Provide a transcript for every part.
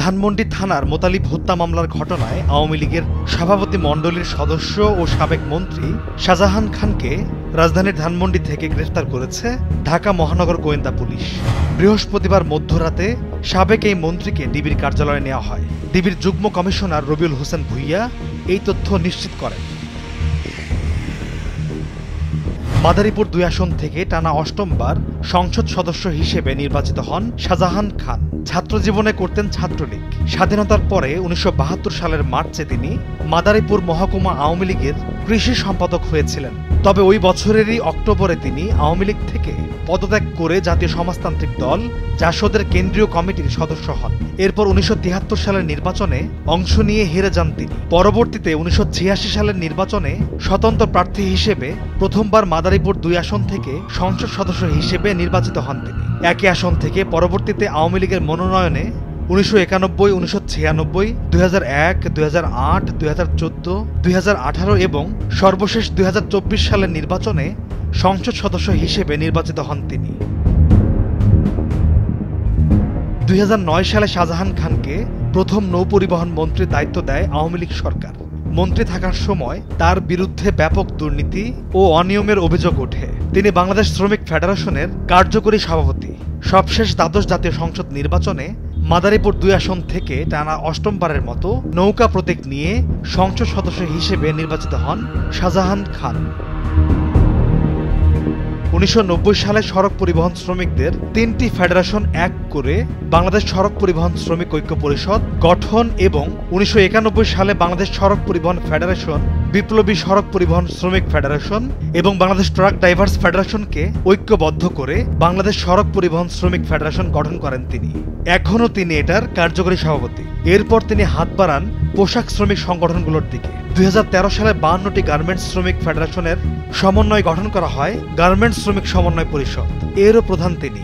ধানমন্ডি থানার মোতালিব হত্যা মামলার ঘটনায় আওয়ামী লীগের সভাপতি মণ্ডলীর সদস্য ও সাবেক মন্ত্রী শাহজাহান খানকে রাজধানীর ধানমন্ডি থেকে গ্রেফতার করেছে ঢাকা মহানগর গোয়েন্দা পুলিশ। বৃহস্পতিবার মধ্যরাতে সাবেক এই মন্ত্রীকে ডিবির কার্যালয়ে নেওয়া হয়। ডিবির যুগ্ম কমিশনার রবিউল হোসেন ভূঁইয়া এই তথ্য নিশ্চিত করেন। মাদারীপুর ২ আসন থেকে টানা অষ্টমবার সংসদ সদস্য হিসেবে নির্বাচিত হন শাহজাহান খান। ছাত্র জীবনে করতেন ছাত্রলীগ। স্বাধীনতার পরে ১৯৭২ সালের মার্চে তিনি মাদারীপুর মহকুমা আওয়ামী লীগের কৃষি সম্পাদক হয়েছিলেন। তবে ওই বছরেরই অক্টোবরে তিনি আওয়ামী লীগ থেকে পদত্যাগ করে জাতীয় সমাজতান্ত্রিক দল জাসদের কেন্দ্রীয় কমিটির সদস্য হন। এরপর ১৯৭৩ সালের নির্বাচনে অংশ নিয়ে হেরে যান তিনি। পরবর্তীতে ১৯৮৬ সালের নির্বাচনে স্বতন্ত্র প্রার্থী হিসেবে প্রথমবার মাদারীপুর ২ আসন থেকে সংসদ সদস্য হিসেবে নির্বাচিত হন তিনি। একই আসন থেকে পরবর্তীতে আওয়ামী লীগের মনোনয়নে ১৯৯১, ১৯৯৬, ২০০১, ২০০৮, ২০১৪, ২০১৮ এবং সর্বশেষ ২০২৪ সালের নির্বাচনে সংসদ সদস্য হিসেবে নির্বাচিত হন তিনি। ২০০৯ সালে শাহজাহান খানকে প্রথম নৌপরিবহন মন্ত্রীর দায়িত্ব দেয় আওয়ামী লীগ সরকার। মন্ত্রী থাকার সময় তার বিরুদ্ধে ব্যাপক দুর্নীতি ও অনিয়মের অভিযোগ ওঠে। তিনি বাংলাদেশ শ্রমিক ফেডারেশনের কার্যকরী সভাপতি। সবশেষ দ্বাদশ জাতীয় সংসদ নির্বাচনে মাদারীপুর ২ আসন থেকে টানা অষ্টমবারের মতো নৌকা প্রতীক নিয়ে সংসদ সদস্য হিসেবে নির্বাচিত হন শাহজাহান খান। ১৯৯০ সালে সড়ক পরিবহন শ্রমিকদের ৩টি ফেডারেশন এক করে বাংলাদেশ সড়ক পরিবহন শ্রমিক ঐক্য পরিষদ গঠন এবং ১৯৯১ সালে বাংলাদেশ সড়ক পরিবহন ফেডারেশন, বিপ্লবী সড়ক পরিবহন শ্রমিক ফেডারেশন এবং বাংলাদেশ ট্রাক ড্রাইভার্স ফেডারেশনকে ঐক্যবদ্ধ করে বাংলাদেশ সড়ক পরিবহন শ্রমিক ফেডারেশন গঠন করেন তিনি। এখনও তিনি এটার কার্যকরী সভাপতি। এরপর তিনি হাত বাড়ান পোশাক শ্রমিক সংগঠনগুলোর দিকে। ২০১৩ সালে ৫২টি গার্মেন্টস শ্রমিক ফেডারেশনের সমন্বয় গঠন করা হয় গার্মেন্টস শ্রমিক সমন্বয় পরিষদ। এরও প্রধান তিনি।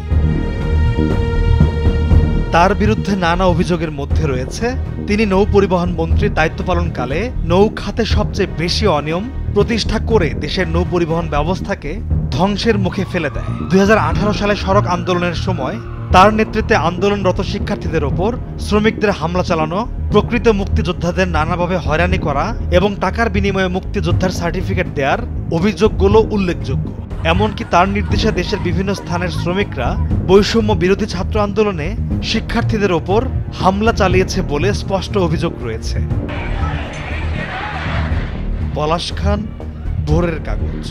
তার বিরুদ্ধে নানা অভিযোগের মধ্যে রয়েছে তিনি নৌ পরিবহন মন্ত্রীর দায়িত্ব পালনকালে নৌ খাতে সবচেয়ে বেশি অনিয়ম প্রতিষ্ঠা করে দেশের নৌ পরিবহন ব্যবস্থাকে ধ্বংসের মুখে ফেলে দেয়। ২০১৮ সালে সড়ক আন্দোলনের সময় তার নেতৃত্বে আন্দোলনরত শিক্ষার্থীদের ওপর শ্রমিকদের হামলা চালানো, প্রকৃত মুক্তিযোদ্ধাদের নানাভাবে হয়রানি করা এবং টাকার বিনিময়ে মুক্তিযোদ্ধার সার্টিফিকেট দেওয়ার অভিযোগগুলো উল্লেখযোগ্য। এমনকি তার নির্দেশে দেশের বিভিন্ন স্থানের শ্রমিকরা বৈষম্য বিরোধী ছাত্র আন্দোলনে শিক্ষার্থীদের ওপর হামলা চালিয়েছে বলে স্পষ্ট অভিযোগ রয়েছে। পলাশ খান, ভোরের কাগজ।